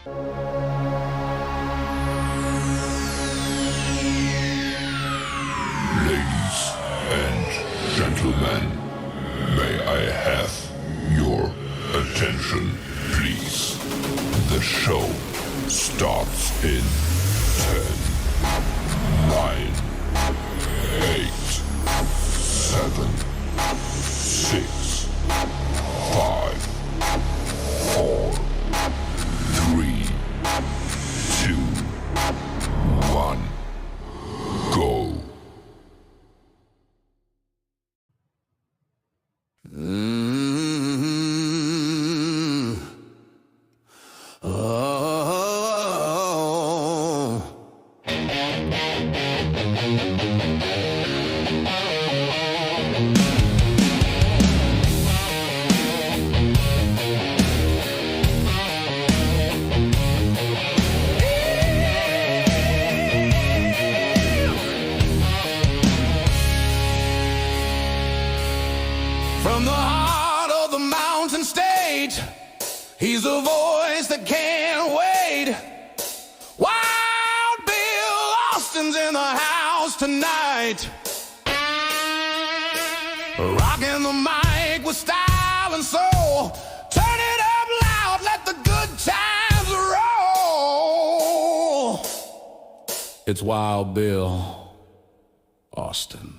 Ladies and gentlemen, may I have your attention, please? The show starts in 10, 9, 8, 7, 6, 5, 4, 3, 2, 1, go. From the heart of the mountain stage, he's a voice that can't wait. Wild Bill Austin's in the house tonight, rocking the mic with style and soul. Turn it up loud, let the good times roll. It's Wild Bill Austin.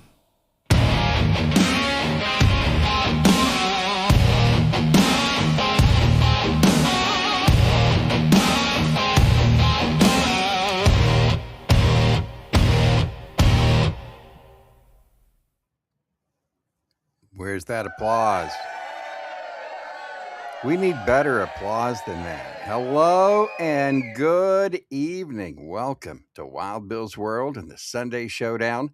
Where's that applause? We need better applause than that. Hello and good evening. Welcome to Wild Bill's World and the Sunday Showdown.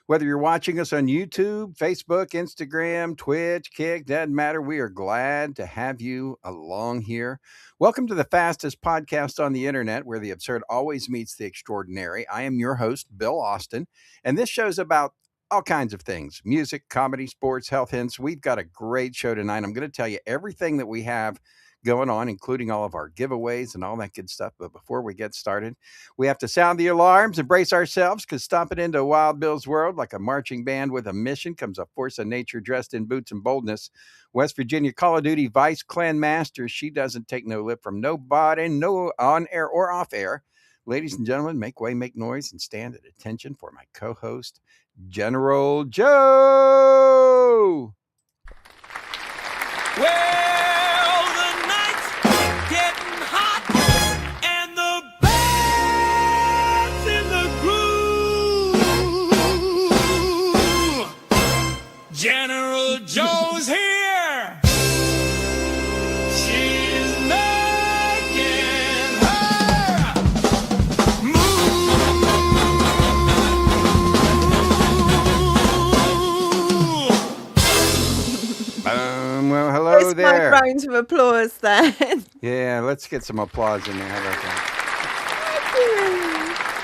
Whether you're watching us on YouTube, Facebook, Instagram, Twitch, Kick, doesn't matter. We are glad to have you along here. Welcome to the fastest podcast on the internet, where the absurd always meets the extraordinary. I am your host, Bill Austin, and this show's about all kinds of things: music, comedy, sports, health hints. We've got a great show tonight. I'm going to tell you everything that we have going on, including all of our giveaways and all that good stuff. But before we get started, we have to sound the alarms and brace ourselves, because stomping into Wild Bill's World like a marching band with a mission comes a force of nature dressed in boots and boldness. West Virginia Call of Duty Vice Clan Master. She doesn't take no lip from nobody, no on air or off air. Ladies and gentlemen, make way, make noise, and stand at attention for my co-host, General Joe. Well, the night's getting hot and the band's in the groove. General Joe's here. She's making her Well, hello Where's there. my round of applause then? Yeah, let's get some applause in there. How about that?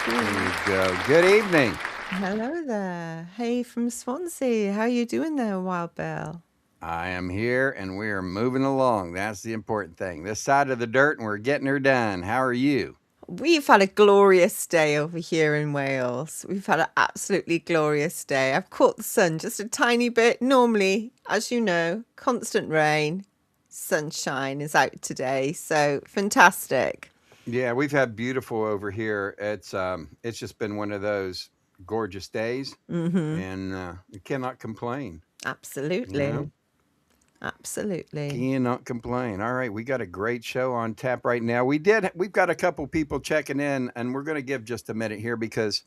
There you go. Good evening. Hello there. Hey from Swansea. How you doing there, Wild Bill? I am here and we are moving along. That's the important thing. This side of the dirt, and we're getting her done. How are you? We've had a glorious day over here in Wales. We've had an absolutely glorious day. I've caught the sun just a tiny bit. Normally, as you know, constant rain, sunshine is out today. So fantastic. Yeah, we've had beautiful over here. It's just been one of those gorgeous days, and you cannot complain. Absolutely. You know? Absolutely. Cannot complain. All right, we got a great show on tap right now. We've got a couple people checking in, and we're going to give just a minute here, because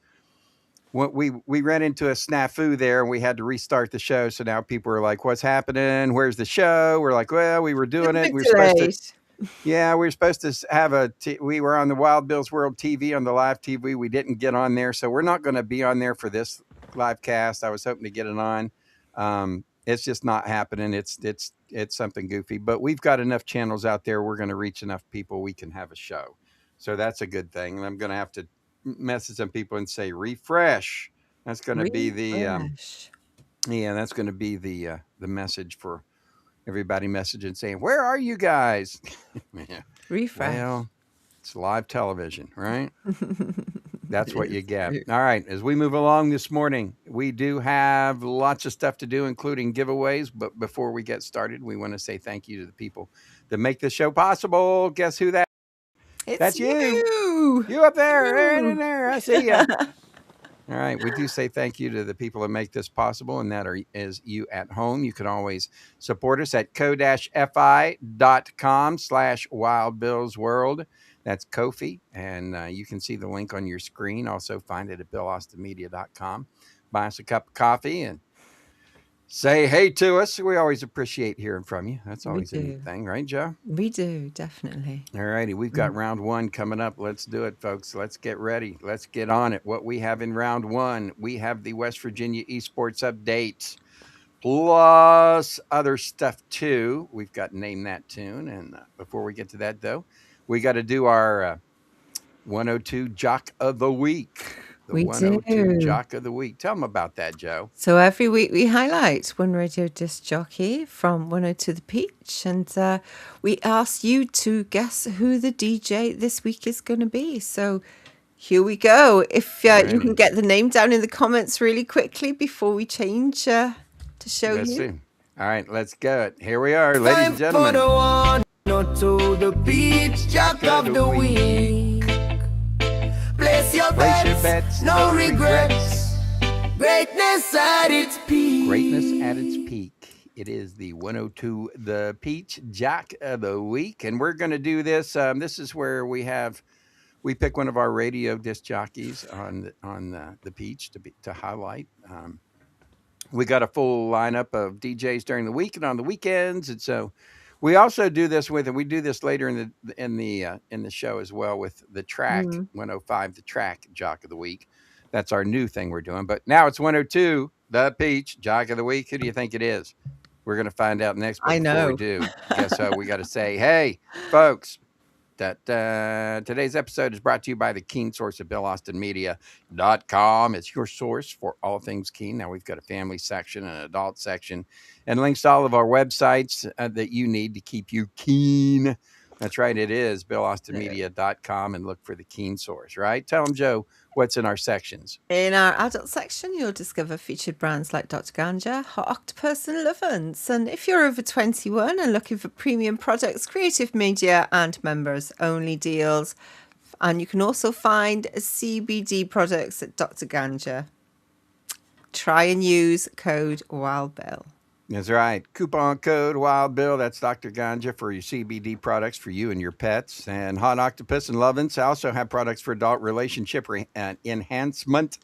we ran into a snafu there and we had to restart the show. So now people are like, "What's happening? Where's the show?" We're like, "Well, we were doing it. We were supposed to." Yeah, we were supposed to have we were on the Wild Bill's World TV, on the live TV. We didn't get on there, so we're not going to be on there for this live cast. I was hoping to get it on. It's just not happening. It's something goofy, but we've got enough channels out there. We're going to reach enough people. We can have a show. So that's a good thing. And I'm going to have to message some people and say, refresh. That's going to be the, that's going to be the message for everybody, messaging saying, where are you guys? Refresh. Well, It's live television, right? That's what you It's get. true. All right. As we move along this morning, we do have lots of stuff to do, including giveaways. But before we get started, we want to say thank you to the people that make the show possible. Guess who that? It's That's you. you. You up there, right in You. there. I see you. All right. We do say thank you to the people that make this possible, and that is you at home. You can always support us at ko-fi.com/wildbillsworld. That's Kofi, and you can see the link on your screen. Also find it at billaustinmedia.com. Buy us a cup of coffee and say hey to us. We always appreciate hearing from you. That's We always a do. neat thing, right, Joe? We do, definitely. All righty, we've got round one coming up. Let's do it, folks. Let's get ready. Let's get on it. What we have in round one, we have the West Virginia Esports update, plus other stuff too. We've got Name That Tune. And before we get to that, though, we got to do our 102 Jock of the Week. The We 102 do. Jock of the Week. Tell them about that, Joe. So every week we highlight one radio disc jockey from 102 The Peach, and we ask you to guess who the DJ this week is going to be. So here we go. If you Alrighty. can get the name down in the comments really quickly before we change to show Let's you. see. All right, let's go. Here we are, ladies and gentlemen. To the Peach Jock of the Week. Place your bets, no regrets. Greatness at its peak. Greatness at its peak. It is the 102 The Peach Jock of the Week, and we're going to do this. This is where we pick one of our radio disc jockeys on the Peach to highlight. We got a full lineup of DJs during the week and on the weekends, and so we also do this and we do this later in the show as well with the track 105, the track Jock of the Week. That's our new thing we're doing. But now it's 102, the Peach Jock of the Week. Who do you think it is? We're going to find out next. But I before know. we do, guess so we got to say, hey, folks, that today's episode is brought to you by the Keen Source of BillAustinMedia.com. It's your source for all things Keen. Now we've got a family section, an adult section, and links to all of our websites that you need to keep you keen. That's right. It is BillAustinMedia.com, and look for the Keen Source, right? Tell them, Joe, what's in our sections. In our adult section, you'll discover featured brands like Dr. Ganja, Hot Octopus, and Lovance. And if you're over 21 and looking for premium products, creative media, and members only deals, and you can also find CBD products at Dr. Ganja. Try and use code WildBill. That's right. Coupon code Wild Bill. That's Dr. Ganja for your CBD products for you and your pets. And Hot Octopus and Lovance also have products for adult relationship enhancement.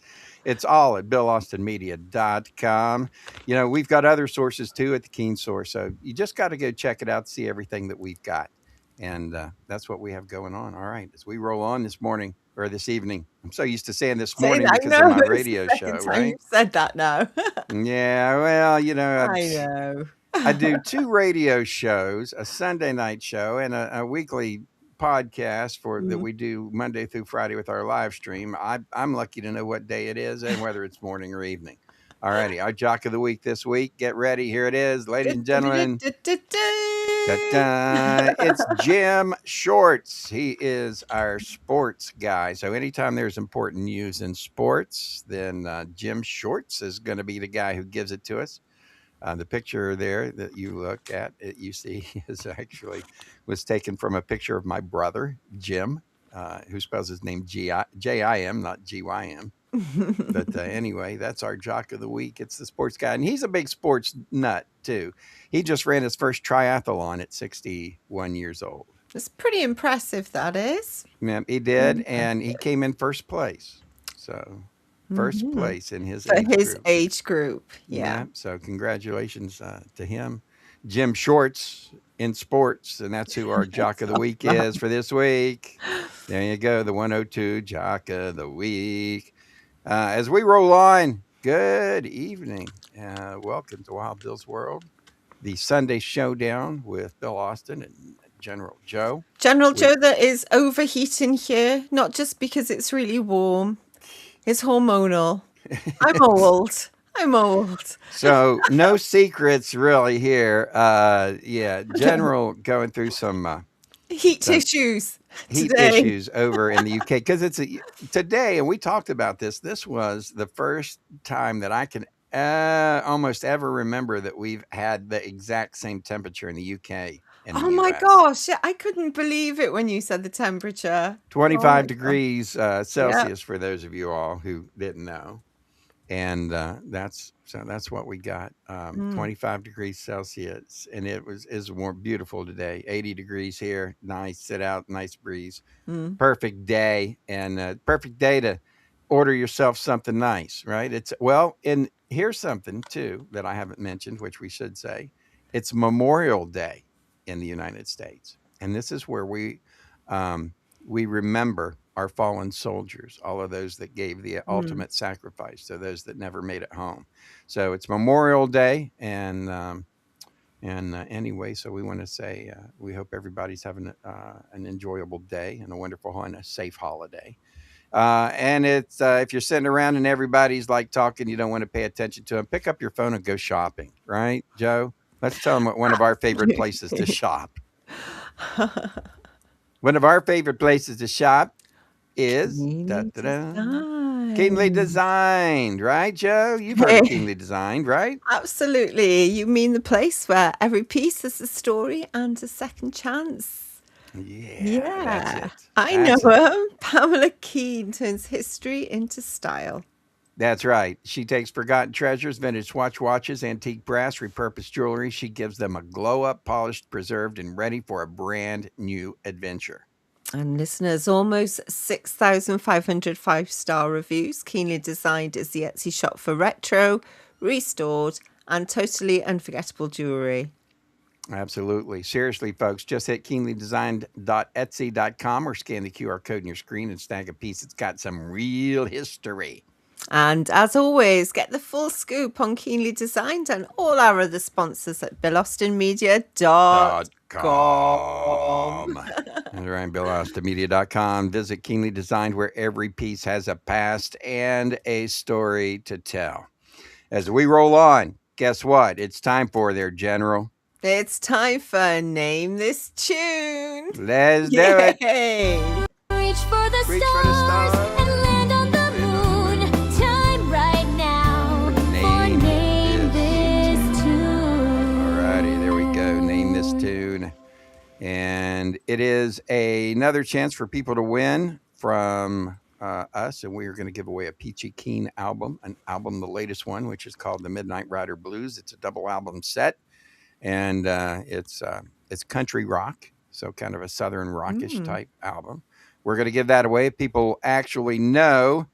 It's all at BillAustinMedia.com. You know, we've got other sources too at the Keen Source. So you just got to go check it out, see everything that we've got. And that's what we have going on. All right. As we roll on this morning or this evening, I'm so used to saying this morning because of my radio show, right? You've said that now. Yeah. Well, you know, I know. I do 2 radio shows, a Sunday night show and a weekly podcast that we do Monday through Friday with our live stream. I'm lucky to know what day it is and whether it's morning or evening. All righty. Our Jock of the Week this week. Get ready. Here it is, ladies and gentlemen. It's Jim Shorts. He is our sports guy. So anytime there's important news in sports, then Jim Shorts is going to be the guy who gives it to us. The picture there that you look at, you see, was taken from a picture of my brother, Jim, who spells his name J-I-M, not G-Y-M. But anyway, that's our Jock of the Week. It's the sports guy. And he's a big sports nut, too. He just ran his first triathlon at 61 years old. It's pretty impressive, that is. Yeah, he did. And he came in first place. So first place in his age group. Yeah. So congratulations to him. Jim Shorts in sports. And that's who our Jock of the Week is for this week. There you go. The 102 Jock of the Week. As we roll on, good evening. Welcome to Wild Bill's World, the Sunday Showdown with Bill Austin and General Joe. General Joe that is overheating here, not just because it's really warm. It's hormonal. I'm old. So no secrets really here. General going through some heat issues. heat Today. issues over in the UK because today, and we talked about this. This was the first time that I can almost ever remember that we've had the exact same temperature in the UK and the Oh my US. gosh, I couldn't believe it when you said the temperature. 25 my gosh. degrees Yep. Celsius for those of you all who didn't know. And that's what we got. 25 degrees Celsius, and is more beautiful today. 80 degrees here, nice. Sit out, nice breeze. Perfect day, and perfect day to order yourself something nice, right? And here's something too that I haven't mentioned, which we should say. It's Memorial Day in the United States, and this is where we remember our fallen soldiers, all of those that gave the ultimate sacrifice, so those that never made it home. So it's Memorial Day, and anyway, so we want to say we hope everybody's having an enjoyable day and a wonderful and a safe holiday. And it's if you're sitting around and everybody's like talking, you don't want to pay attention to them, pick up your phone and go shopping, right, Joe? Let's tell them what one of our favorite places to shop. One of our favorite places to shop is Keenly Designed, right, Joe? You've heard of Keenly Designed, right? Absolutely. You mean the place where every piece is a story and a second chance. Yeah. That's it. I know her. Pamela Keane turns history into style. That's right. She takes forgotten treasures, vintage watches, antique brass, repurposed jewelry. She gives them a glow up, polished, preserved, and ready for a brand new adventure. And listeners, almost 6,500 5-star reviews. Keenly Designed is the Etsy shop for retro, restored, and totally unforgettable jewelry. Absolutely. Seriously, folks, just hit keenlydesign.etsy.com or scan the QR code on your screen and snag a piece that's got some real history. And as always, get the full scoop on Keenly Designed and all our other sponsors at BillAustinMedia.com. That's right, BillAustinMedia.com. Visit Keenly Designed, where every piece has a past and a story to tell. As we roll on, guess what? It's time for their General. It's time for Name This Tune. Let's do it. Reach for the stars and land on the moon. Time right now for Name This Tune. Alrighty, there we go. Name This Tune. And it is another chance for people to win from us. And we are going to give away a Peachy Keen album, the latest one, which is called The Midnight Rider Blues. It's a double album set. And it's country rock, so kind of a southern rockish type album. We're going to give that away if people actually know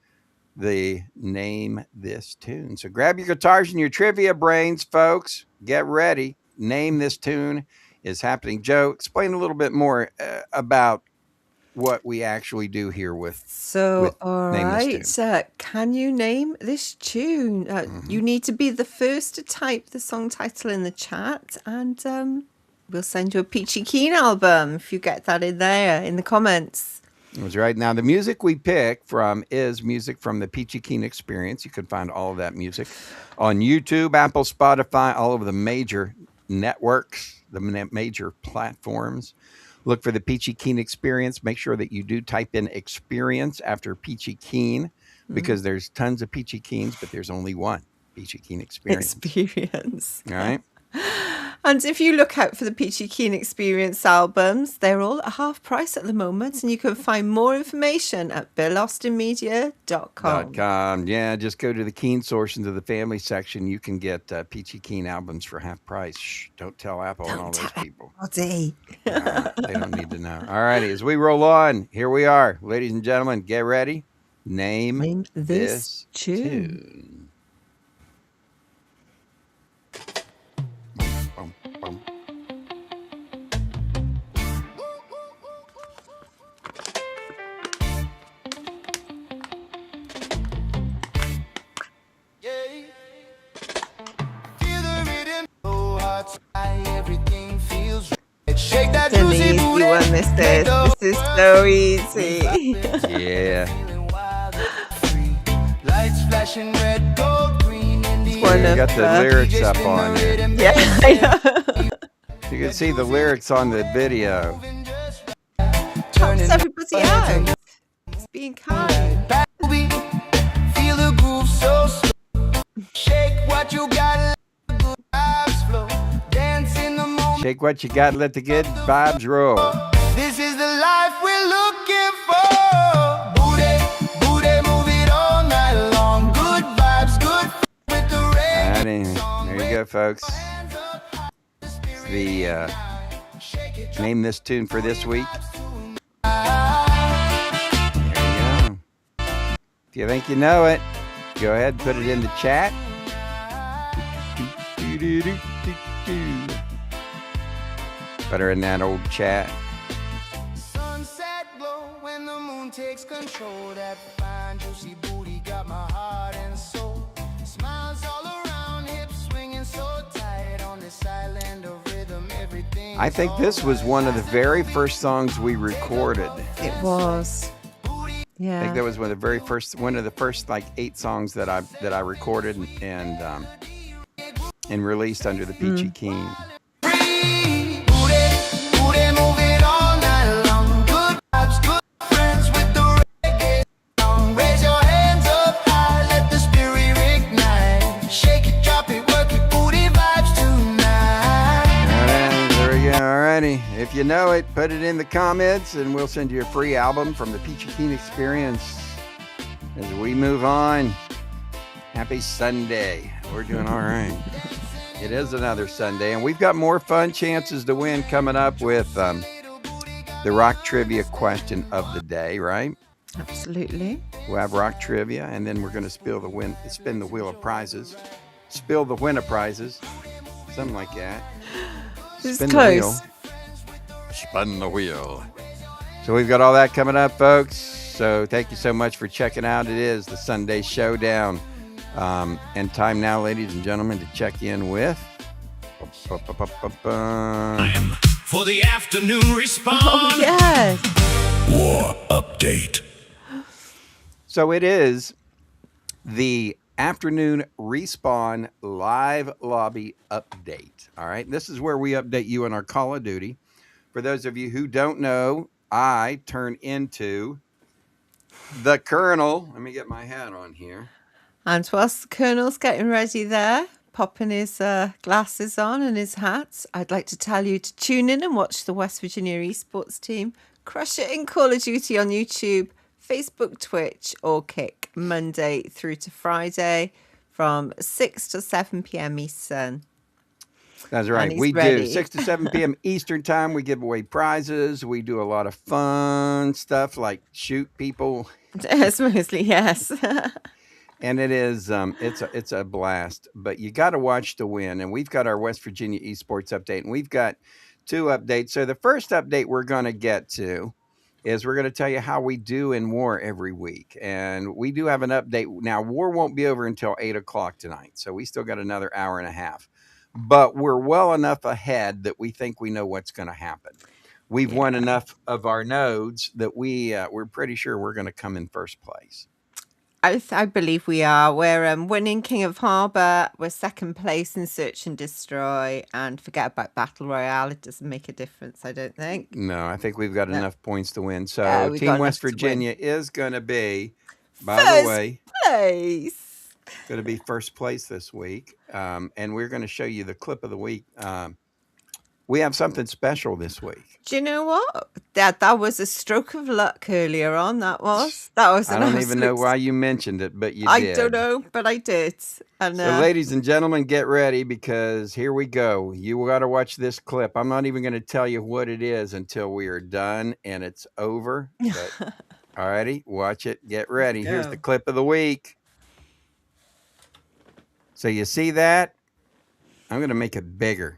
the Name This Tune. So grab your guitars and your trivia brains, folks. Get ready. Name This Tune is happening. Joe, explain a little bit more about what we actually do here with all right, can you name this tune? You need to be the first to type the song title in the chat, and we'll send you a Peachy Keen album if you get that in there in the comments. That's right. Now, the music we pick from is music from the Peachy Keen Experience. You can find all of that music on YouTube, Apple, Spotify, all over the major networks, the major platforms. Look for the Peachy Keen Experience. Make sure that you do type in experience after Peachy Keen, because there's tons of Peachy Keens, but there's only one Peachy Keen Experience. All right. And if you look out for the Peachy Keen Experience albums, they're all at half price at the moment, and you can find more information at BillAustinMedia.com. Yeah, just go to the Keen Source into the family section. You can get Peachy Keen albums for half price. Shh, don't tell Apple and all those people. They don't need to know. All righty, as we roll on, here we are. Ladies and gentlemen, get ready. Name this tune. This is so easy. Yeah. You got the lyrics up on here. Yeah, I know. You can see the lyrics on the video. helps everybody out. It's being kind. Baby, feel the groove so slow. Shake what you got, let the good vibes flow. Dance in the moment. Shake what you got, let the good vibes roll. This is the life we're looking for. Booty, booty, move it all night long. Good vibes, good with the rain. Alrighty, there you go, folks. It's the name this tune for this week. There you go. If you think you know it, go ahead and put it in the chat. Put her in that old chat. Sunset glow when the moon takes control. That fine juicy booty got my heart and soul. Smiles all around, hips swinging so tight on this island of rhythm. Everything. I think this was one of the very first songs we recorded. It was. I Yeah. think that was one of the first like 8 songs that I recorded and released under the Peachy Keen. Free. Booty, booty, move it all night long. Good vibes, good friends with the reggae song. Raise your hands up high, let the spirit ignite. Shake it, drop it, work it, booty vibes tonight. Alright, there we go. Alrighty. If you know it, put it in the comments and we'll send you a free album from the Peachy Keen Experience. As we move on, happy Sunday. We're doing all right. It is another Sunday, and we've got more fun chances to win coming up with the rock trivia question of the day, right? Absolutely. We'll have rock trivia, and then we're going to spin the wheel of prizes. Spill the win of prizes. Something like that. It's Spin close. the wheel. Spin the wheel. So we've got all that coming up, folks. So thank you so much for checking out. It is the Sunday Showdown. And time now, ladies and gentlemen, to check in with... For the afternoon response. Oh, yes. War update. So it is the afternoon Respawn live lobby update. All right. This is where we update you on our Call of Duty. For those of you who don't know, I turn into the Colonel. Let me get my hat on here. And whilst the Colonel's getting ready there, popping his glasses on and his hat, I'd like to tell you to tune in and watch the West Virginia esports team crush it in Call of Duty on YouTube, Facebook, Twitch, or Kick, Monday through to Friday from 6 to 7 p.m. Eastern. That's right. he's We do ready. 6 to 7 p.m. Eastern time. We give away prizes. We do a lot of fun stuff like shoot people. It's mostly, yes. And it is it's a blast, but you got to watch to win. And we've got our West Virginia esports update, and we've got 2 updates. So the first update we're going to get to is we're going to tell you how we do in war every week. And we do have an update. Now, war won't be over until 8 o'clock tonight. So we still got another hour and a half, but we're well enough ahead that we think we know what's going to happen. We've won enough of our nodes that we're pretty sure we're going to come in first place. I believe we are. We're winning King of Harbour. We're second place in Search and Destroy. And forget about Battle Royale. It doesn't make a difference, I don't think. No, I think we've got enough points to win. So Yeah, we've got Team enough West to win. Virginia is going to be, by First the way, place. going to be first place this week. And we're going to show you the clip of the week. We have something special this week. Do you know what? That was a stroke of luck earlier on. That was I an don't even know absolute- why you mentioned it, but you I did. don't know, but I did. And So, ladies and gentlemen, get ready because here we go. You got to watch this clip. I'm not even going to tell you what it is until we are done and it's over. But, all righty, watch it. Get ready. Here's go. the clip of the week. So you see that? I'm going to make it bigger.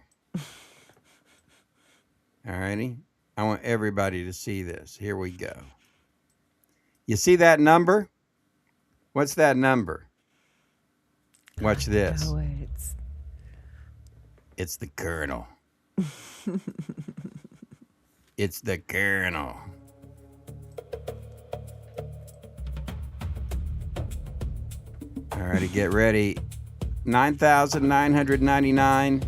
All righty. I want everybody to see this. Here we go. You see that number? What's that number? Watch this. Oh, it's It's the Colonel. It's the Colonel. All righty, get ready. 9,999.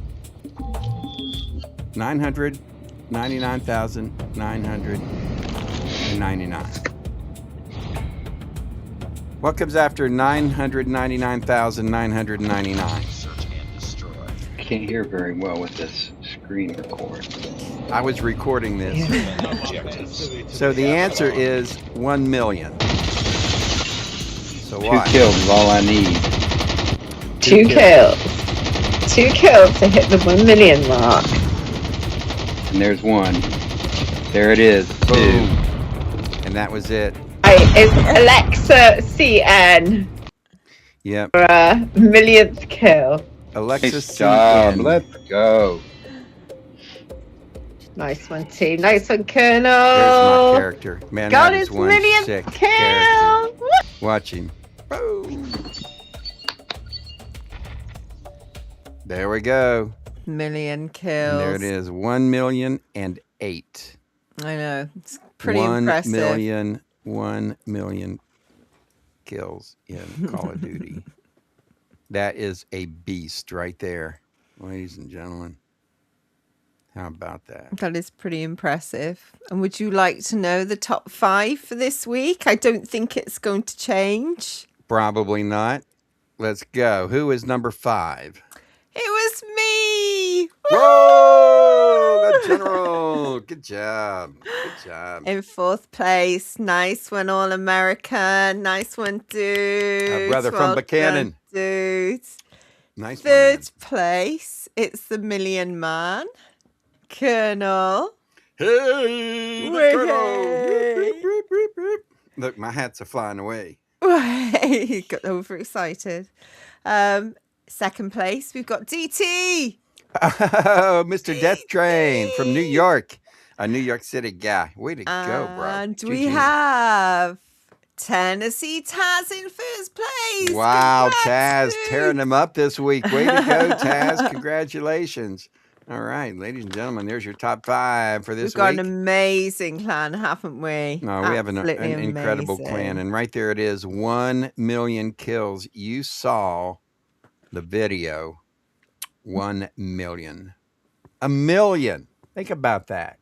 999,900. $999. What comes after 999,999? Can't hear very well with this screen record. I was recording this. So the answer is 1 million. So 2 what? kills is all I need. 2 kills. 2 kills to hit the 1 million mark. And there's one. There it is. 2. Boom. And that was it. It's Alexa CN Yep. for a millionth kill. Alexa Nice job. CN. Let's go. Nice one, team. Nice one, There's my Colonel. character. Man, Got that his is one millionth sick kill. character. Watch him. Boom. There we go. Million kills. And there it is. 1,000,008. I know. It's pretty 1 impressive. million, 1 million kills in Call of Duty. That is a beast right there, ladies and gentlemen. How about that? That is pretty impressive. And would you like to know the top 5 for this week? I don't think it's going to change. Probably not. Let's go. Who is number 5? It was me. Whoa! The general. Good job. Good job. In 4th place. Nice one, All American. Nice one, dude. Our brother from Buchanan. Dudes. Nice one, man. 3rd place. It's the Million Man. Colonel. Hey, the Way. colonel. Whoop, whoop, whoop, whoop, whoop. Look, my hats are flying away. He got overexcited. 2nd place, we've got DT. Oh, Mr. Death Train from New York. A New York City guy. Way to go, bro. And we GG. have Tennessee Taz in 1st place. Wow, Congrats, Taz dude. tearing them up this week. Way to go, Taz. Congratulations. All right, ladies and gentlemen, there's your top 5 for this We've got week. an amazing clan, haven't we? No, we have an Absolutely incredible amazing. clan. And right there it is, 1 million kills. You saw the video. 1 million. A million. Think about that.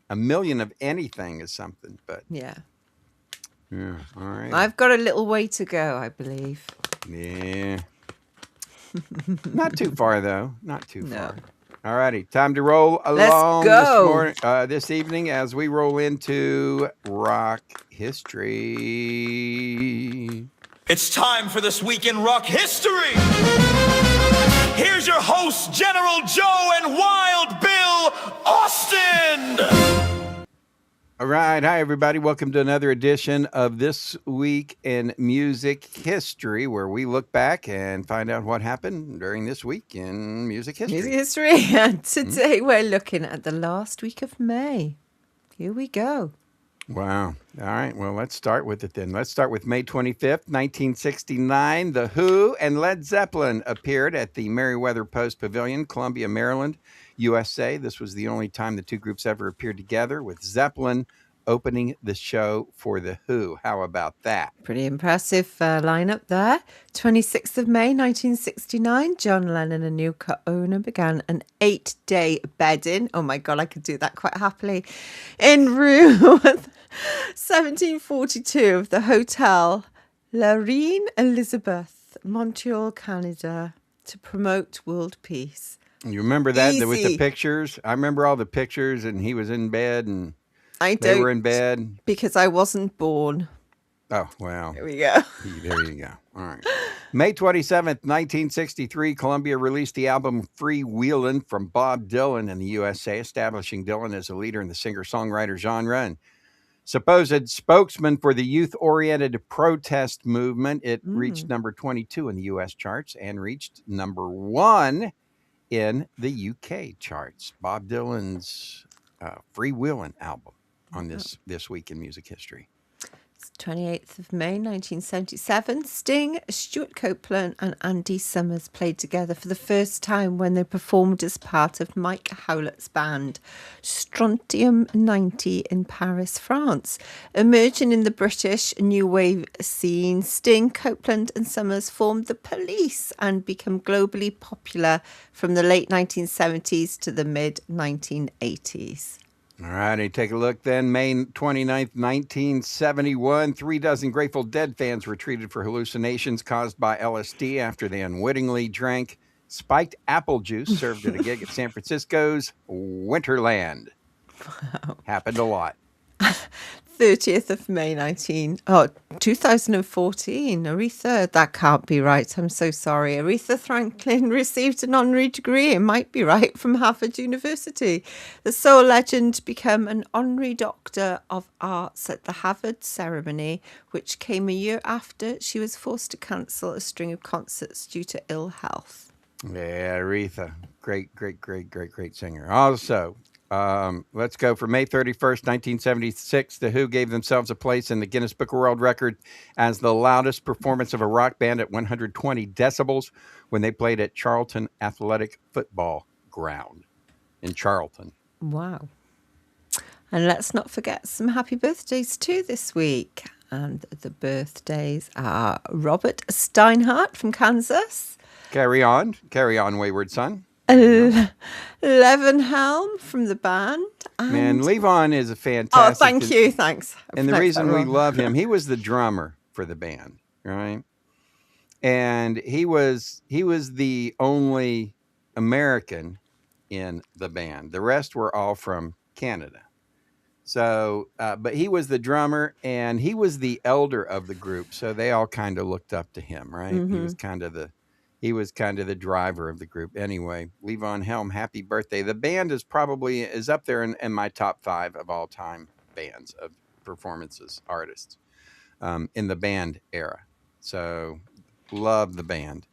A million of anything is something, but Yeah. yeah, all right. I've got a little way to go, I believe. Yeah. Not too far though. Not too No. far. All righty, time to roll Let's along go. this evening as we roll into rock history. It's time for This Week in Rock History. Here's your hosts, General Joe and Wild Bill Austin. All right, hi everybody. Welcome to another edition of This Week in Music History, where we look back and find out what happened during this week in music history. Music history. And today we're looking at the last week of May. Here we go. Wow. All right. Well, let's start with it then. Let's start with May 25th, 1969. The Who and Led Zeppelin appeared at the Merriweather Post Pavilion, Columbia, Maryland, USA. This was the only time the two groups ever appeared together, with Zeppelin opening the show for The Who. How about that? Pretty impressive lineup there. 26th of May, 1969, John Lennon and Yoko Ono began an 8-day bed-in. Oh my God, I could do that quite happily. In room 1742 of the Hotel La Reine Elizabeth, Montreal, Canada, to promote world peace. You remember that with the Easy. pictures? I remember all the pictures, and he was in bed, and I they don't, were in bed. because I wasn't born. Oh, wow. There we go. There you go. All right. May 27th, 1963, Columbia released the album Freewheelin' from Bob Dylan in the USA, establishing Dylan as a leader in the singer-songwriter genre and supposed spokesman for the youth-oriented protest movement. It reached number 22 in the U.S. charts and reached number 1 in the UK charts. Bob Dylan's Freewheelin' album on this week in music history. 28th of May 1977, Sting, Stuart Copeland and Andy Summers played together for the first time when they performed as part of Mike Howlett's band Strontium 90 in Paris, France. Emerging in the British new wave scene, Sting, Copeland and Summers formed the Police and became globally popular from the late 1970s to the mid 1980s. All righty, take a look then. May 29th, 1971. 3 dozen Grateful Dead fans were treated for hallucinations caused by LSD after they unwittingly drank spiked apple juice served at a gig at San Francisco's Winterland. Wow. Happened a lot. 30th of May 2014. Aretha, that can't be right. I'm so sorry. Aretha Franklin received an honorary degree. It might be right, from Harvard University. The soul legend became an honorary doctor of arts at the Harvard ceremony, which came a year after she was forced to cancel a string of concerts due to ill health. Yeah, Aretha. Great singer. Also, let's go for May 31st, 1976. The Who gave themselves a place in the Guinness Book of World Record as the loudest performance of a rock band at 120 decibels when they played at Charlton Athletic Football Ground in Charlton. Wow. And let's not forget some happy birthdays too this week. And the birthdays are Robert Steinhardt from Kansas. Carry on, wayward son. Levenhelm from the band. Man, Levon is a fantastic. Oh, thank you. Thanks. And the reason we love him, he was the drummer for the band, right? And he was the only American in the band. The rest were all from Canada. So, but he was the drummer and he was the elder of the group. So they all kind of looked up to him, right? Mm-hmm. He was kind of the driver of the group. Anyway, Levon Helm, happy birthday. The band is up there in my top 5 of all time bands of performances, artists in the band era. So love the band.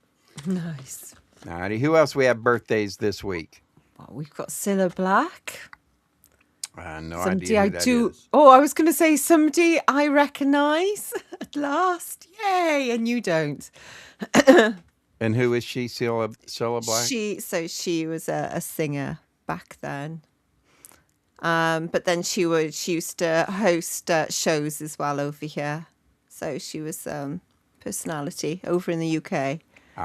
Nice. All righty. Who else we have birthdays this week? Well, we've got Cilla Black. No Somebody idea I who that do. is. Oh, I was going to say somebody I recognise at last. Yay! And you don't. And who is she, Cilla Black? She was a singer back then. But then she used to host shows as well over here. So she was personality over in the UK,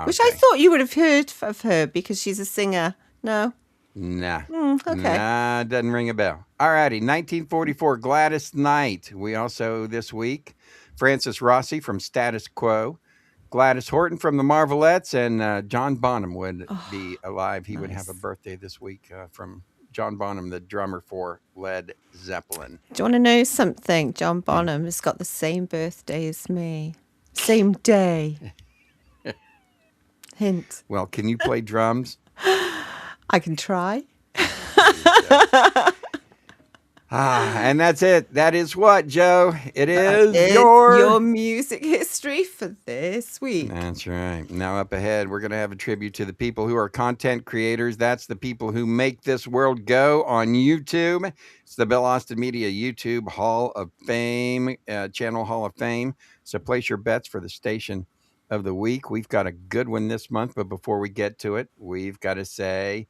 which I Okay. thought you would have heard of her because she's a singer. No? Nah. Okay. Nah, doesn't ring a bell. All righty. 1944, Gladys Knight. We also, this week, Francis Rossi from Status Quo, Gladys Horton from the Marvelettes, and John Bonham would be alive. He would have a birthday this week from John Bonham, the drummer for Led Zeppelin. Do you want to know something? John Bonham has got the same birthday as me. Same day. Hint. Well, can you play drums? I can try. And that's it. That is what, Joe? It is It's your music history for this week. That's right. Now up ahead, we're going to have a tribute to the people who are content creators. That's the people who make this world go on YouTube. It's the Bill Austin Media YouTube Hall of Fame, Channel Hall of Fame. So place your bets for the station of the week. We've got a good one this month, but before we get to it, we've got to say,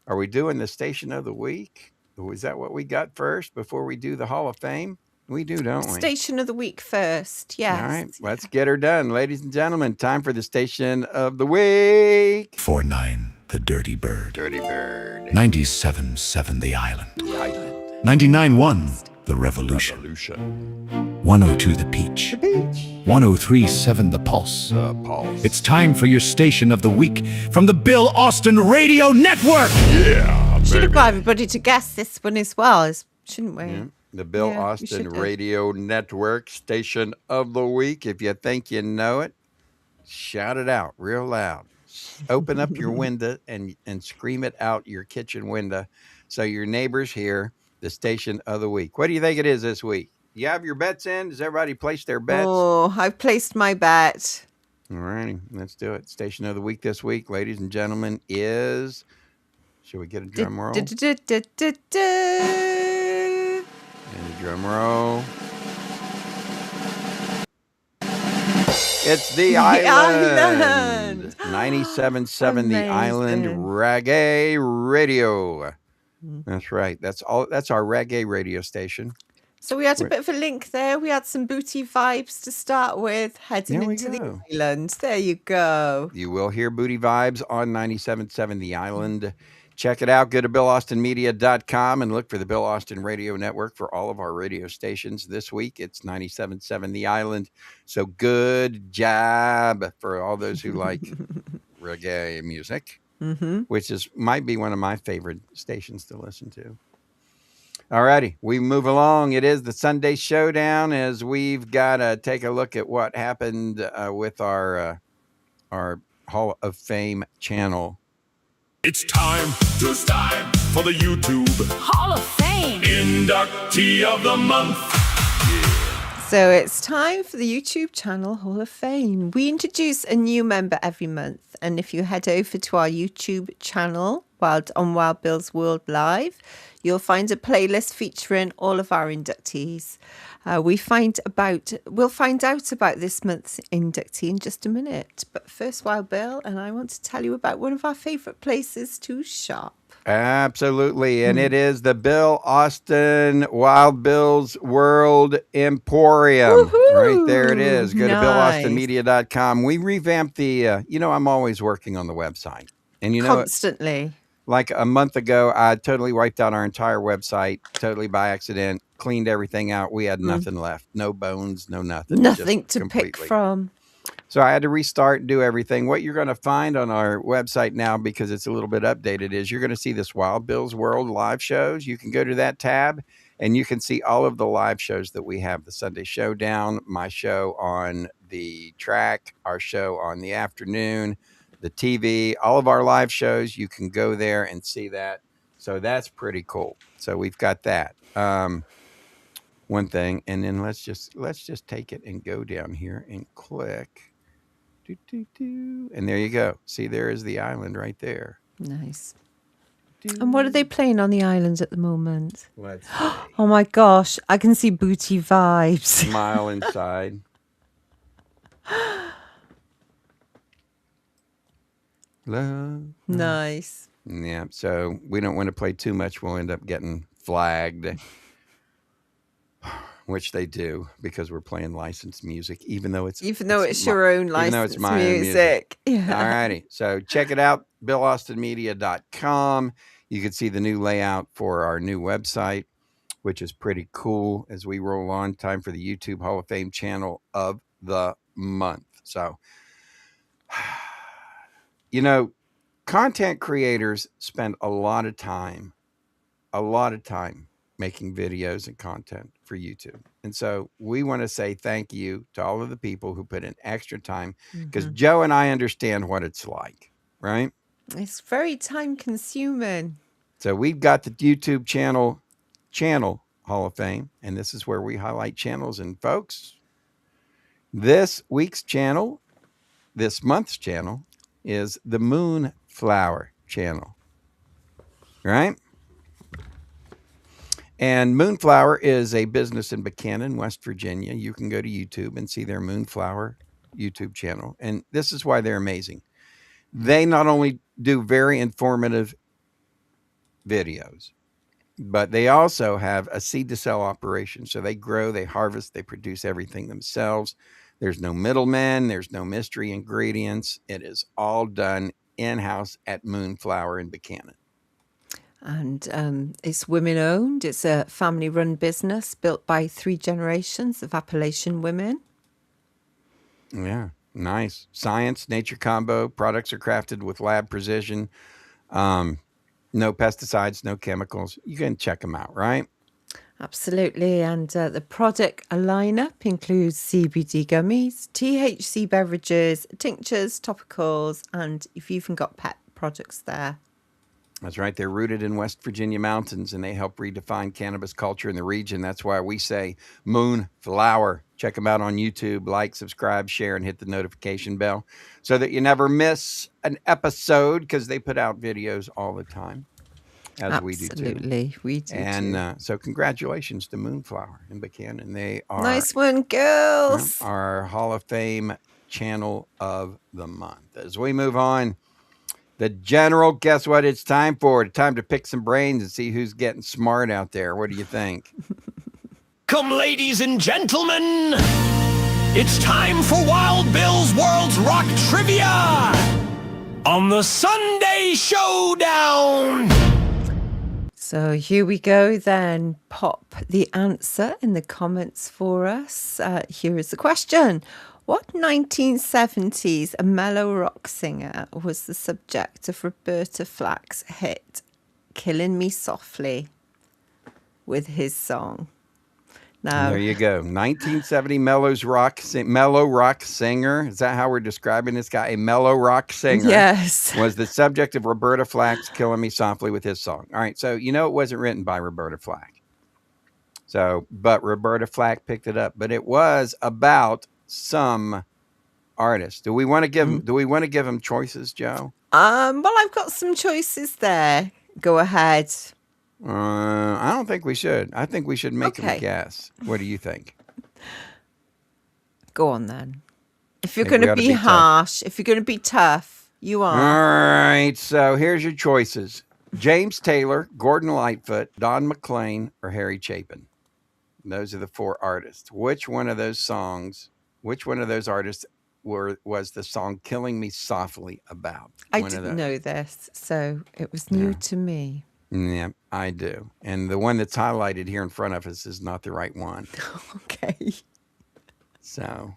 are we doing the station of the week? Is that what we got first before we do the Hall of Fame? We do, don't we? Station of the week first, yes. All right, let's get her done. Ladies and gentlemen, time for the station of the week. 49, The Dirty Bird. Dirty Bird. 97.7, The Island. The Island. 99.1, The Revolution. 102, The Peach. The Beach. 103.7, The Pulse. The Pulse. It's time for your station of the week from the Bill Austin Radio Network. Yeah, Should have baby. got everybody to guess this one as well, shouldn't we? Yeah. The Bill Yeah, we Austin should have. Radio Network Station of the Week. If you think you know it, shout it out real loud. Open up your window and scream it out your kitchen window so your neighbors hear the Station of the Week. What do you think it is this week? You have your bets in? Does everybody place their bets? Oh, I've placed my bet. All righty, let's do it. Station of the Week this week, ladies and gentlemen, is... Should we get a drum roll? And a drum roll. It's The Island. 97.7 The Island Amazing. Reggae Radio. That's right. That's all. That's our reggae radio station. So we had a bit of a link there. We had some booty vibes to start with, heading There we into the go. island. There you go. You will hear booty vibes on 97.7 The Island Check it out. Go to BillAustinMedia.com and look for the Bill Austin Radio Network for all of our radio stations. This week, it's 97.7 The Island. So good job for all those who like reggae music, which might be one of my favorite stations to listen to. All righty, we move along. It is the Sunday Showdown as we've got to take a look at what happened with our Hall of Fame channel. It's time for the YouTube Hall of Fame. Inductee of the Month. So it's time for the YouTube channel Hall of Fame. We introduce a new member every month. And if you head over to our YouTube channel, Wild Bill's World Live, you'll find a playlist featuring all of our inductees. We'll find out about this month's inductee in just a minute. But first, Wild Bill and I want to tell you about one of our favourite places to shop. Absolutely. And it is the Bill Austin Wild Bill's World Emporium. Woohoo! Right there it is. Go to Nice. BillAustinMedia.com. We revamped the, I'm always working on the website. And Constantly. like a month ago, I totally wiped out our entire website, totally by accident, cleaned everything out. We had nothing left. No bones, no nothing. Nothing just to completely. pick from. So I had to restart and do everything. What you're going to find on our website now, because it's a little bit updated, is you're going to see this Wild Bill's World live shows. You can go to that tab and you can see all of the live shows that we have. The Sunday Showdown, my show on the track, our show on the afternoon, the TV, all of our live shows. You can go there and see that. So that's pretty cool. So we've got that. One thing, and then let's just take it and go down here and click. And there you go. See, there is the island right there. Nice. And what are they playing on the island at the moment? Let's Oh my gosh, I can see booty vibes. smile inside. Love. Nice. Yeah, so we don't want to play too much. We'll end up getting flagged, which they do because we're playing licensed music, even though it's your own licensed my own music. Yeah. All righty. So check it out, BillAustinMedia.com. You can see the new layout for our new website, which is pretty cool as we roll on. Time for the YouTube Hall of Fame channel of the month. So, content creators spend a lot of time making videos and content for YouTube. And so we want to say thank you to all of the people who put in extra time, because Joe and I understand what it's like, right? It's very time consuming. So we've got the YouTube channel Hall of Fame, and this is where we highlight channels. And folks, this week's channel, this month's channel, is the Moonflower channel, right? And Moonflower is a business in Buchanan, West Virginia. You can go to YouTube and see their Moonflower YouTube channel. And this is why they're amazing. They not only do very informative videos, but they also have a seed to sell operation. So they grow, they harvest, they produce everything themselves. There's no middlemen. There's no mystery ingredients. It is all done in-house at Moonflower in Buchanan. And it's women owned. It's a family run business built by 3 generations of Appalachian women. Yeah, nice. Science, nature combo. Products are crafted with lab precision. No pesticides, no chemicals. You can check them out, right? Absolutely. And the product lineup includes CBD gummies, THC beverages, tinctures, topicals, and you've even got pet products there. That's right. They're rooted in West Virginia mountains, and they help redefine cannabis culture in the region. That's why we say Moonflower. Check them out on YouTube. Like, subscribe, share, and hit the notification bell so that you never miss an episode, because they put out videos all the time, as we do too. Absolutely, we do And so congratulations to Moonflower in Buchanan. They are Nice one, girls. our Hall of Fame channel of the month. As we move on, the general, guess what it's time for? It's time to pick some brains and see who's getting smart out there. What do you think? Come, ladies and gentlemen, it's time for Wild Bill's World's Rock Trivia. on the Sunday Showdown. So here we go then. Pop the answer in the comments for us. Here is the question. What 1970s mellow rock singer was the subject of Roberta Flack's hit Killing Me Softly with his song? Now, There you go. 1970 mellow rock singer. Is that how we're describing this guy? A mellow rock singer. yes. Was the subject of Roberta Flack's Killing Me Softly with his song. All right. So, it wasn't written by Roberta Flack. So, but Roberta Flack picked it up. But it was about some artist. Do we want to give him choices, Joe? Well, I've got some choices there. Go ahead. I don't think we should. I think we should make him Okay. guess. What do you think? Go on then. If you're Think we going to ought to be be tough. harsh, if you're going to be tough, you All are. right. So here's your choices: James Taylor, Gordon Lightfoot, Don McLean, or Harry Chapin. Those are the four artists. Which one of those artists was the song Killing Me Softly about? I One of didn't those. know this, so it was new to me. Yeah, I do. And the one that's highlighted here in front of us is not the right one. Okay. So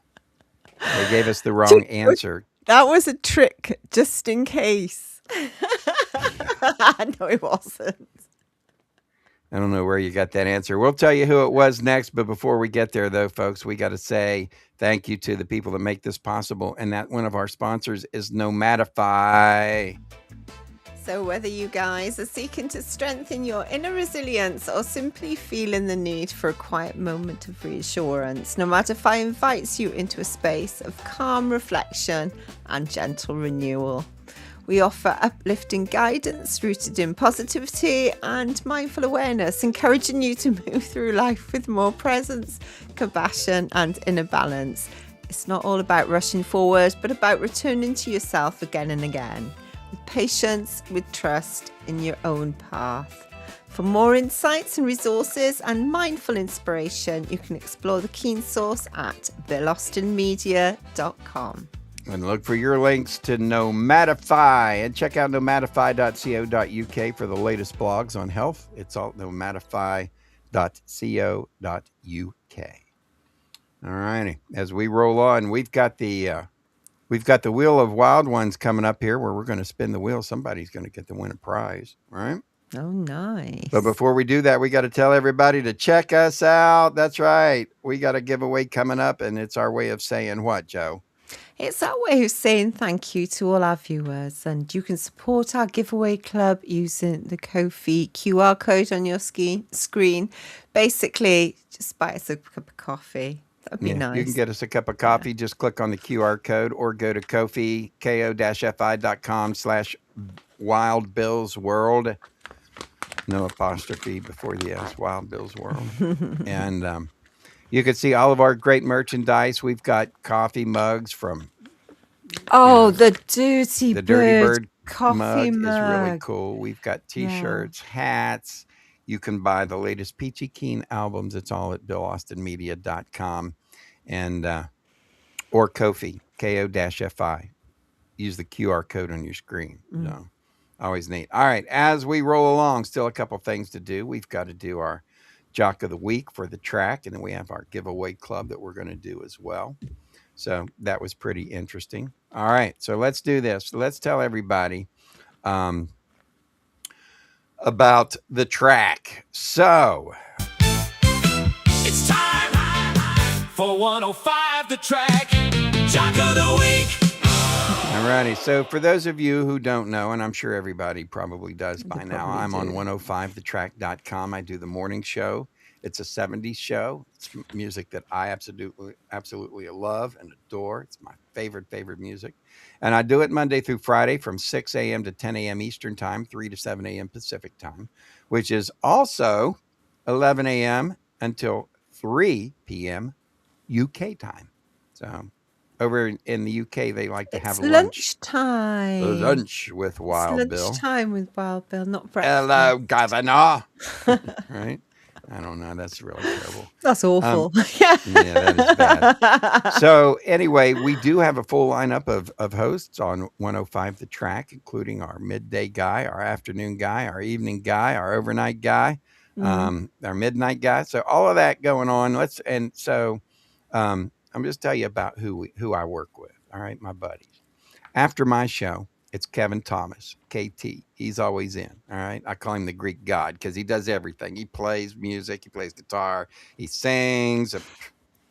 they gave us the wrong answer. That was a trick, just in case. No, it wasn't. I don't know where you got that answer. We'll tell you who it was next. But before we get there, though, folks, we got to say thank you to the people that make this possible. And that one of our sponsors is Nomadify. So whether you guys are seeking to strengthen your inner resilience or simply feeling the need for a quiet moment of reassurance, Nomadify invites you into a space of calm reflection and gentle renewal. We offer uplifting guidance rooted in positivity and mindful awareness, encouraging you to move through life with more presence, compassion, and inner balance. It's not all about rushing forward, but about returning to yourself again and again, with patience, with trust in your own path. For more insights and resources and mindful inspiration, you can explore the Keen Source at BillAustinMedia.com. And look for your links to Nomadify and check out nomadify.co.uk for the latest blogs on health. It's all nomadify.co.uk. All righty. As we roll on, we've got the Wheel of Wild Ones coming up here where we're going to spin the wheel. Somebody's going to get to win a prize, right? Oh, nice. But before we do that, we got to tell everybody to check us out. That's right. We got a giveaway coming up, and it's our way of saying what, Joe? It's our way of saying thank you to all our viewers, and you can support our giveaway club using the Ko-fi QR code on your screen. Basically, just buy us a cup of coffee. That would be nice. You can get us a cup of coffee. Just click on the QR code or go to Ko-fi, ko-fi.com/Wild Bill's World. No apostrophe before the S, Wild Bill's World. And you can see all of our great merchandise. We've got coffee mugs from the Dirty the Dirty Bird coffee mug is really mug. cool. We've got T-shirts, hats. You can buy the latest Peachy Keen albums. It's all at BillAustinMedia.com and or Ko-fi, ko-fi. Use the QR code on your screen. So always neat. All right, as we roll along, still a couple things to do. We've got to do our Jock of the Week for the track, and then we have our giveaway club that we're going to do as well. So that was pretty interesting. All right, so let's do this. Let's tell everybody about the track. So It's time for 105 the track. Jock of the week. all righty. So for those of you who don't know, and I'm sure everybody probably does by now, probably I'm on do. 105thetrack.com. I do the morning show. It's a 70s show. It's music that I absolutely love and adore. It's my favorite music. And I do it Monday through Friday from 6 a.m. to 10 a.m. Eastern Time, 3 to 7 a.m. Pacific Time, which is also 11 a.m. until 3 p.m. UK time. So over in the UK, they like to It's have lunch. lunchtime. Lunch with It's Wild Bill. lunchtime with Wild Bill, not breakfast. Hello, Governor. Right? I don't know. That's really terrible. That's awful. Yeah, that is bad. So anyway, we do have a full lineup of hosts on 105 The Track, including our midday guy, our afternoon guy, our evening guy, our overnight guy, our midnight guy. So all of that going on. I'm just tell you about who I work with. All right, my buddies. After my show, it's Kevin Thomas, KT. He's always in. All right. I call him the Greek god because he does everything. He plays music, he plays guitar, he sings.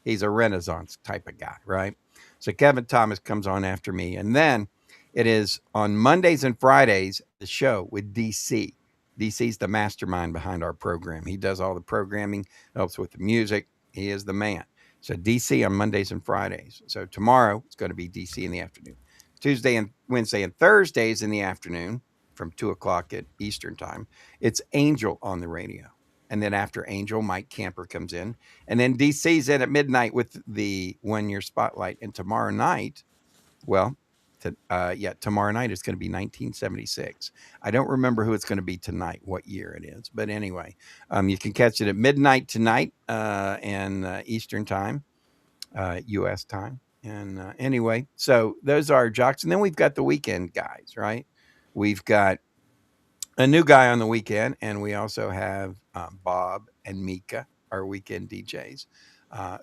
He's a Renaissance type of guy, right? So Kevin Thomas comes on after me. And then it is on Mondays and Fridays, the show with DC. DC's the mastermind behind our program. He does all the programming, helps with the music. He is the man. So DC on Mondays and Fridays. So tomorrow it's going to be DC in the afternoon. Tuesday and Wednesday and Thursdays in the afternoon from 2 o'clock at Eastern time. It's Angel on the radio. And then after Angel, Mike Camper comes in. And then DC's in at midnight with the 1 Year Spotlight. And tomorrow night, tomorrow night is going to be 1976. I don't remember who it's going to be tonight, what year it is. But anyway, you can catch it at midnight tonight and Eastern time, U.S. time. And anyway, so those are jocks. And then we've got the weekend guys, right? We've got a new guy on the weekend. And we also have Bob and Mika, our weekend DJs,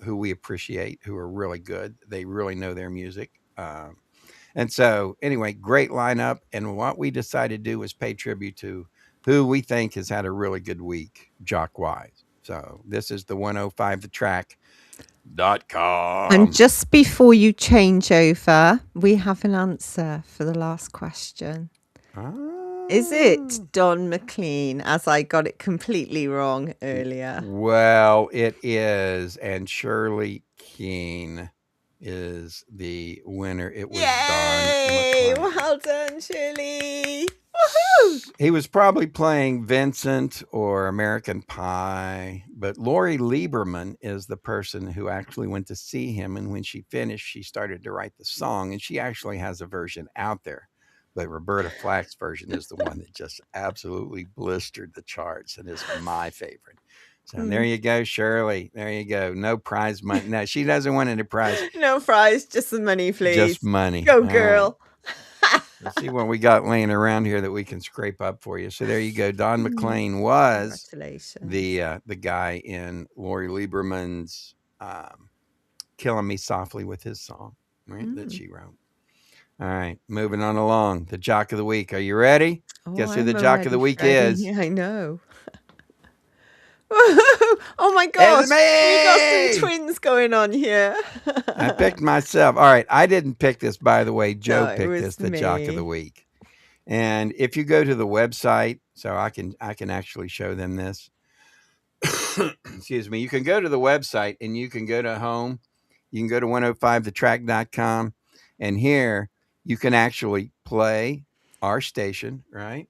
who we appreciate, who are really good. They really know their music. And so anyway, great lineup. And what we decided to do was pay tribute to who we think has had a really good week, jock-wise. So this is the 105 The Track. And just before you change over, we have an answer for the last question. Is it Don McLean, as I got it completely wrong earlier? Well, it is. And Shirley Keene is the winner. It was Yay! Don McLean. Well done, Shirley. Woohoo! He was probably playing Vincent or American Pie, but Lori Lieberman is the person who actually went to see him. And when she finished, she started to write the song, and she actually has a version out there. But Roberta Flack's version is the one that just absolutely blistered the charts and is my favorite. So there you go, Shirley. There you go. No prize money. No, she doesn't want any prize. No prize, just the money, please. Just money. Go, All girl. right. Let's see what we got laying around here that we can scrape up for you. So there you go. Don McLean was the guy in Lori Lieberman's "Killing Me Softly" with his song, right, that she wrote. All right, moving on along. The Jock of the Week. Are you ready? Guess who the Jock of the Week is? Yeah, I know. Oh my gosh, we got some twins going on here. I picked myself. All right, I didn't pick this, by the way. Joe picked this, the Jock of the Week. And if you go to the website, so I can actually show them this. Excuse me. You can go to the website and you can go to home. You can go to 105thetrack.com, and here you can actually play our station, right?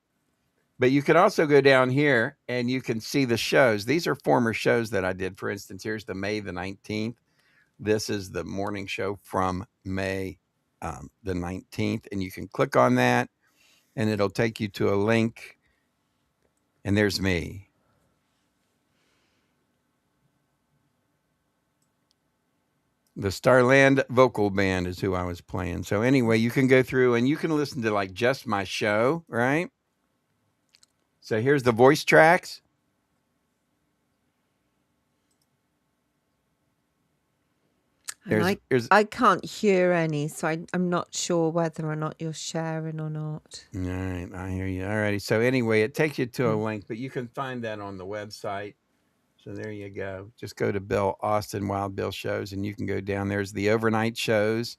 But you can also go down here and you can see the shows. These are former shows that I did. For instance, here's the May the 19th. This is the morning show from May the 19th. And you can click on that and it'll take you to a link. And there's me. The Starland Vocal Band is who I was playing. So anyway, you can go through and you can listen to like just my show, right? So here's the voice tracks. I can't hear any, so I'm not sure whether or not you're sharing or not. All right, I hear you. All righty. So anyway, it takes you to a link, but you can find that on the website. So there you go. Just go to Bill Austin Wild Bill Shows, and you can go down. There's the overnight shows.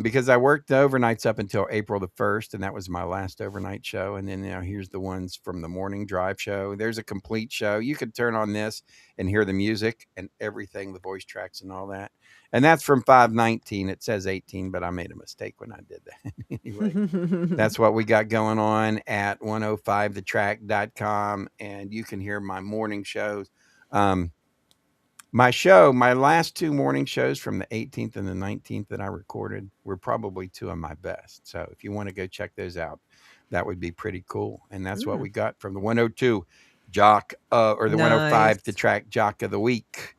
Because I worked the overnights up until April the 1st, and that was my last overnight show. And then here's the ones from the morning drive show. There's a complete show. You could turn on this and hear the music and everything, the voice tracks and all that. And that's from 519. It says 18, but I made a mistake when I did that. Anyway, that's what we got going on at 105thetrack.com. And you can hear my morning shows. My last two morning shows from the 18th and the 19th that I recorded were probably two of my best. So if you want to go check those out, that would be pretty cool. And that's what we got from the 102 Jock or the 105 Nice. to track Jock of the Week.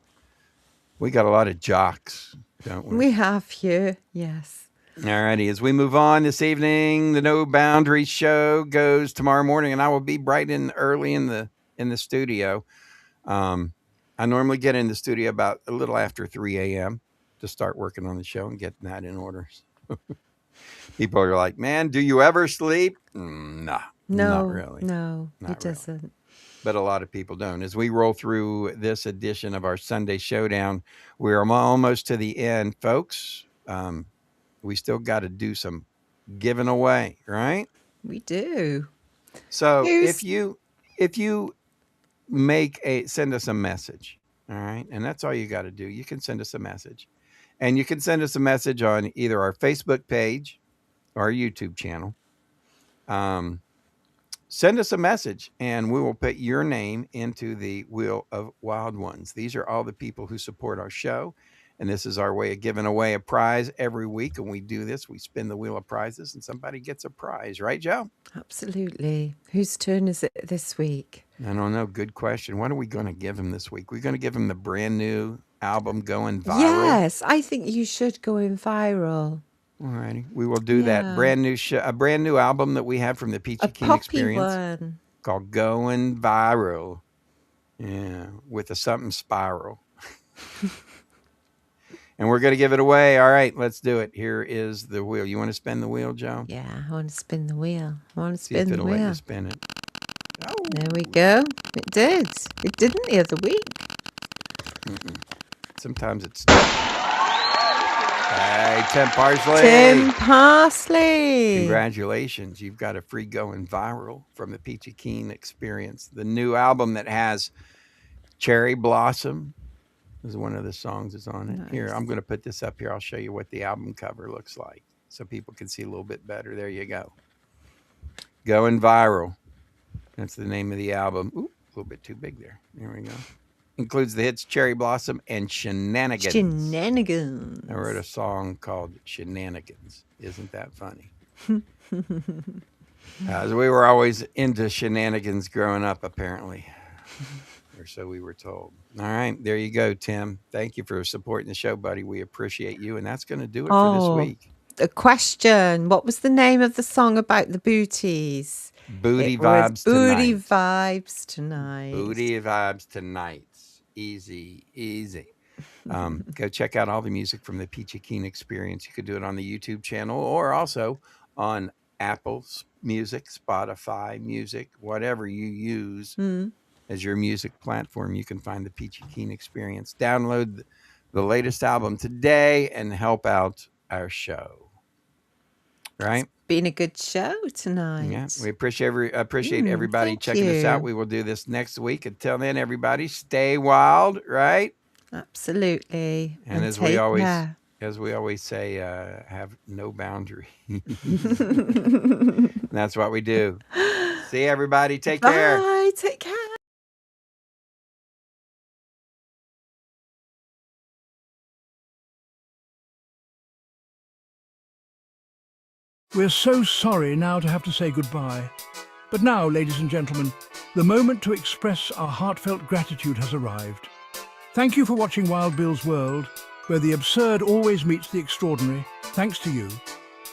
We got a lot of jocks, don't we? We have here, yes. Alrighty, as we move on this evening, the No Boundaries show goes tomorrow morning, and I will be bright and early in the studio. I normally get in the studio about a little after 3 a.m. to start working on the show and getting that in order. People are like, "Man, do you ever sleep?" Nah, not really. No, he Not really. doesn't. But a lot of people don't. As we roll through this edition of our Sunday Showdown, we're almost to the end, folks. We still got to do some giving away, right? We do. So Who's- if you send us a message, all right, and that's all you got to do. You can send us a message, and you can send us a message on either our Facebook page or our YouTube channel. Send us a message, and we will put your name into the Wheel of Wild Ones. These are all the people who support our show, and this is our way of giving away a prize every week. And we do this. We spin the wheel of prizes, and somebody gets a prize. Right, Joe? Absolutely. Whose turn is it this week? I don't know. Good question. What are we going to give him this week? We're going to give him the brand new album Going Viral. Yes, I think you should go in viral. All righty. We will do that. Yeah. A brand new album that we have from the Peachy A Keen poppy Experience one. called Going Viral. Yeah, with a something spiral. And we're going to give it away. All right, let's do it. Here is the wheel. You want to spin the wheel, Joe? Yeah, I want to spin the wheel. I want to See if spin the it'll let you wheel. spin it. Oh, There we go. It did. It didn't the other week. sometimes it's... Hey, Tim Parsley. Tim Parsley. Congratulations. You've got a free Going Viral from the Peachy Keen Experience. The new album that has Cherry Blossom. This is one of the songs that's on it. Nice. Here, I'm going to put this up here. I'll show you what the album cover looks like so people can see a little bit better. There you go. Going Viral. That's the name of the album. Ooh, a little bit too big there. There we go. Includes the hits Cherry Blossom and Shenanigans. Shenanigans. I wrote a song called Shenanigans. Isn't that funny? As we were always into shenanigans growing up, apparently. Or so we were told. All right, there you go, Tim. Thank you for supporting the show, buddy. We appreciate you. And that's going to do it for this week. The question. What was the name of the song about the booties? Booty It was Vibes Booty Tonight. Vibes Tonight. Booty Vibes Tonight. Easy, easy. Go check out all the music from the Peachy Keen Experience. You could do it on the YouTube channel or also on Apple Music, Spotify Music, whatever you use as your music platform. You can find the Peachy Keen Experience. Download the latest album today and help out our show. Right? Been a good show tonight. Yeah, we appreciate everybody thank checking us out. you. We will do this next week. Until then, everybody, stay wild, right? Absolutely. And as take care. we always say, have no boundary. That's what we do. See everybody. Take care. Bye. Take care. We're so sorry now to have to say goodbye. But now, ladies and gentlemen, the moment to express our heartfelt gratitude has arrived. Thank you for watching Wild Bill's World, where the absurd always meets the extraordinary. Thanks to you,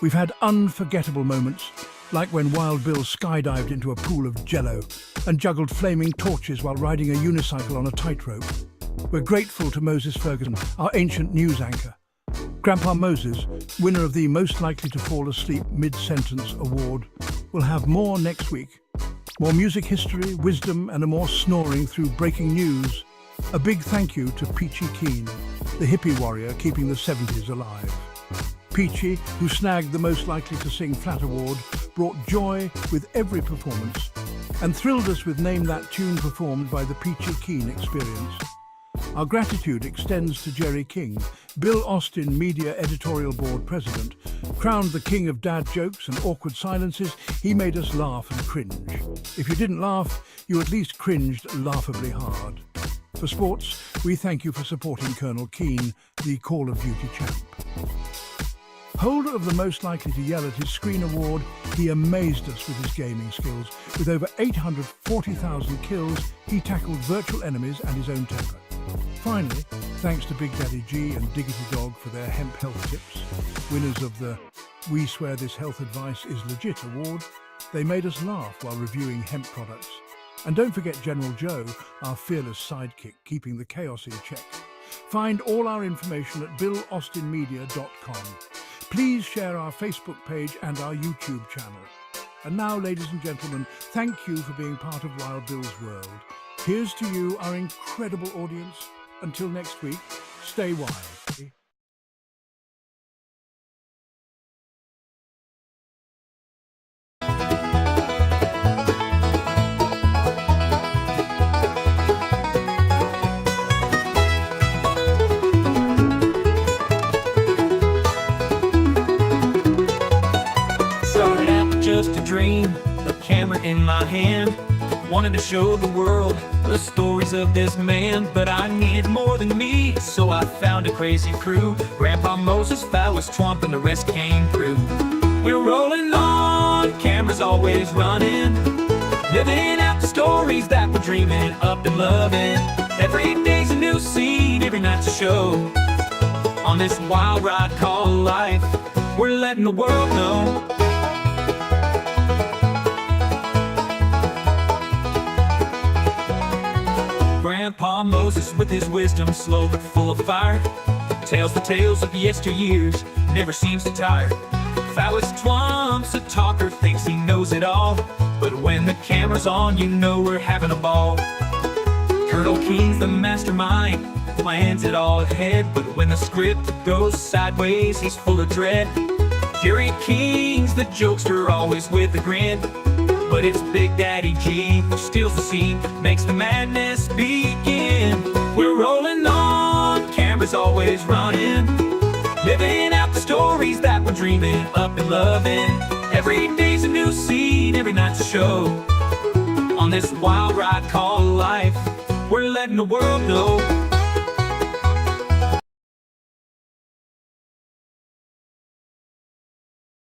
we've had unforgettable moments, like when Wild Bill skydived into a pool of jello and juggled flaming torches while riding a unicycle on a tightrope. We're grateful to Moses Ferguson, our ancient news anchor. Grandpa Moses, winner of the Most Likely to Fall Asleep Mid-Sentence Award, will have more next week. More music history, wisdom, and a more snoring through breaking news. A big thank you to Peachy Keen, the hippie warrior keeping the 70s alive. Peachy, who snagged the Most Likely to Sing Flat Award, brought joy with every performance and thrilled us with Name That Tune performed by the Peachy Keen Experience. Our gratitude extends to Jerry King, Bill Austin Media Editorial Board President. Crowned the king of dad jokes and awkward silences, he made us laugh and cringe. If you didn't laugh, you at least cringed laughably hard. For sports, we thank you for supporting Colonel Keane, the Call of Duty champ. Holder of the most likely to yell at his screen award, he amazed us with his gaming skills. With over 840,000 kills, he tackled virtual enemies and his own temper. Finally, thanks to Big Daddy G and Diggity Dog for their hemp health tips, winners of the We Swear This Health Advice is Legit award, they made us laugh while reviewing hemp products. And don't forget General Joe, our fearless sidekick, keeping the chaos in check. Find all our information at BillAustinMedia.com. Please share our Facebook page and our YouTube channel. And now, ladies and gentlemen, thank you for being part of Wild Bill's world. Here's to you, our incredible audience. Until next week, stay wild. Started out with just a dream, a camera in my hand. Wanted to show the world the stories of this man, but I needed more than me, so I found a crazy crew. Grandpa Moses, Phallus, Twump, and the rest came through. We're rolling on, cameras always running, living out the stories that we're dreaming up and loving. Every day's a new scene, every night's a show. On this wild ride called life, we're letting the world know. Grandpa Moses with his wisdom, slow but full of fire, tells the tales of yesteryears, never seems to tire. Phallus Twomp's a talker, thinks he knows it all, but when the camera's on, you know we're having a ball. Colonel Keen's the mastermind, plans it all ahead, but when the script goes sideways, he's full of dread. Jerry King's the jokester, always with a grin, but it's Big Daddy G who steals the scene, makes the madness begin. We're rolling on, cameras always running, living out the stories that we're dreaming up and loving. Every day's a new scene, every night's a show. On this wild ride called life, we're letting the world know.